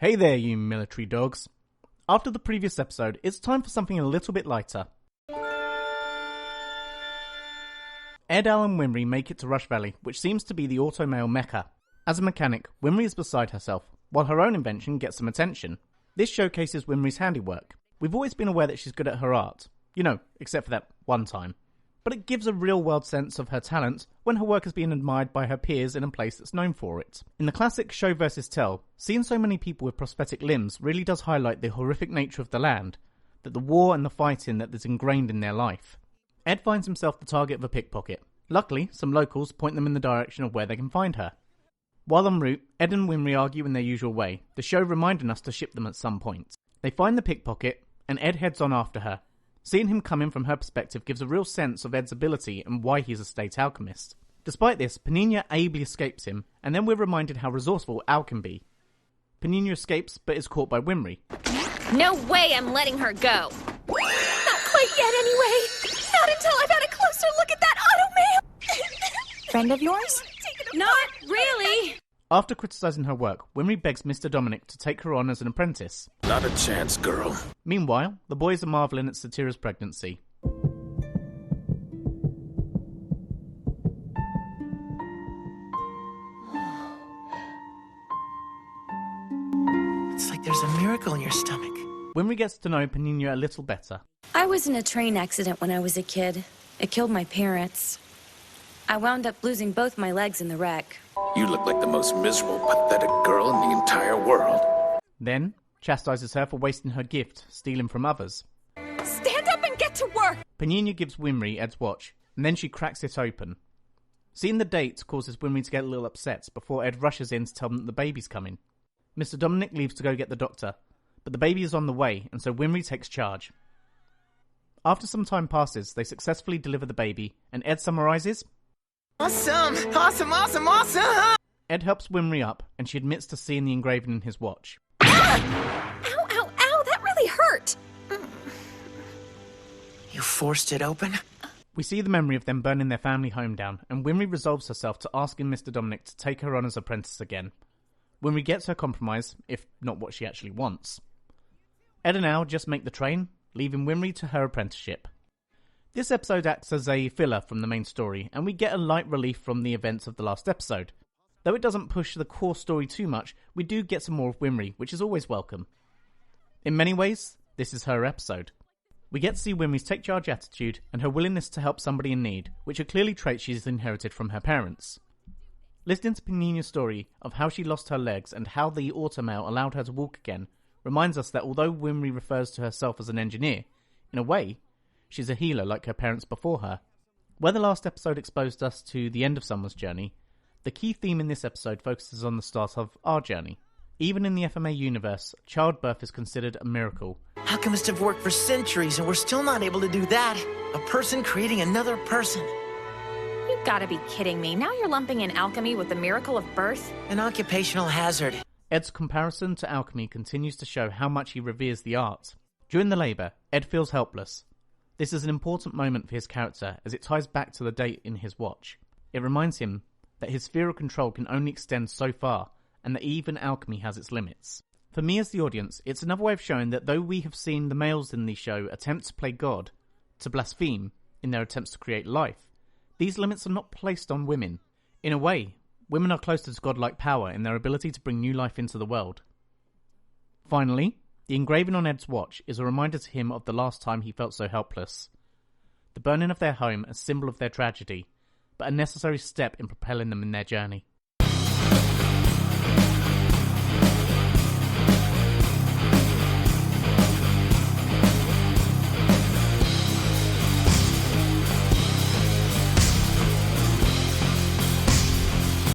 Hey there, you military dogs. After the previous episode, it's time for something a little bit lighter. Ed, Al and Winry make it to Rush Valley, which seems to be the automail mecca. As a mechanic, Winry is beside herself, while her own invention gets some attention. This showcases Winry's handiwork. We've always been aware that she's good at her art. Except for that one time. But it gives a real-world sense of her talent when her work is being admired by her peers in a place that's known for it. In the classic show versus tell, seeing so many people with prosthetic limbs really does highlight the horrific nature of the land, that the war and the fighting that is ingrained in their life. Ed finds himself the target of a pickpocket. Luckily, some locals point them in the direction of where they can find her. While en route, Ed and Winry argue in their usual way, the show reminding us to ship them at some point. They find the pickpocket, and Ed heads on after her. Seeing him coming from her perspective gives a real sense of Ed's ability and why he's a state alchemist. Despite this, Panina ably escapes him, and then we're reminded how resourceful Al can be. Panina escapes, but is caught by Winry. No way I'm letting her go! Not quite yet, anyway! Not until I've had a closer look at that automail! Friend of yours? Not really! After criticising her work, Winry begs Mr. Dominic to take her on as an apprentice. Not a chance, girl. Meanwhile, the boys are marvelling at Satira's pregnancy. It's like there's a miracle in your stomach. Winry gets to know Panina a little better. I was in a train accident when I was a kid. It killed my parents. I wound up losing both my legs in the wreck. You look like the most miserable, pathetic girl in the entire world. Then, chastises her for wasting her gift, stealing from others. Stand up and get to work! Panina gives Winry Ed's watch, and then she cracks it open. Seeing the date causes Winry to get a little upset before Ed rushes in to tell them that the baby's coming. Mr. Dominic leaves to go get the doctor, but the baby is on the way, and so Winry takes charge. After some time passes, they successfully deliver the baby, and Ed summarises, Awesome! Awesome, awesome, awesome! Ed helps Winry up, and she admits to seeing the engraving in his watch. Ow, ow, ow, that really hurt! You forced it open? We see the memory of them burning their family home down, and Winry resolves herself to asking Mr. Dominic to take her on as apprentice again. Winry gets her compromise, if not what she actually wants. Ed and Al just make the train, leaving Winry to her apprenticeship. This episode acts as a filler from the main story, and we get a light relief from the events of the last episode. Though it doesn't push the core story too much, we do get some more of Winry, which is always welcome. In many ways, this is her episode. We get to see Winry's take-charge attitude and her willingness to help somebody in need, which are clearly traits she's inherited from her parents. Listening to Panina's story of how she lost her legs and how the automail allowed her to walk again reminds us that although Winry refers to herself as an engineer, in a way, she's a healer like her parents before her. Where the last episode exposed us to the end of someone's journey, the key theme in this episode focuses on the start of our journey. Even in the FMA universe, childbirth is considered a miracle. Alchemists have worked for centuries and we're still not able to do that. A person creating another person. You gotta be kidding me. Now you're lumping in alchemy with the miracle of birth? An occupational hazard. Ed's comparison to alchemy continues to show how much he reveres the art. During the labour, Ed feels helpless. This is an important moment for his character as it ties back to the date in his watch. It reminds him that his sphere of control can only extend so far, and that even alchemy has its limits. For me as the audience, it's another way of showing that though we have seen the males in the show attempt to play God, to blaspheme in their attempts to create life, these limits are not placed on women. In a way, women are closer to godlike power in their ability to bring new life into the world. Finally, the engraving on Ed's watch is a reminder to him of the last time he felt so helpless. The burning of their home, a symbol of their tragedy, but a necessary step in propelling them in their journey.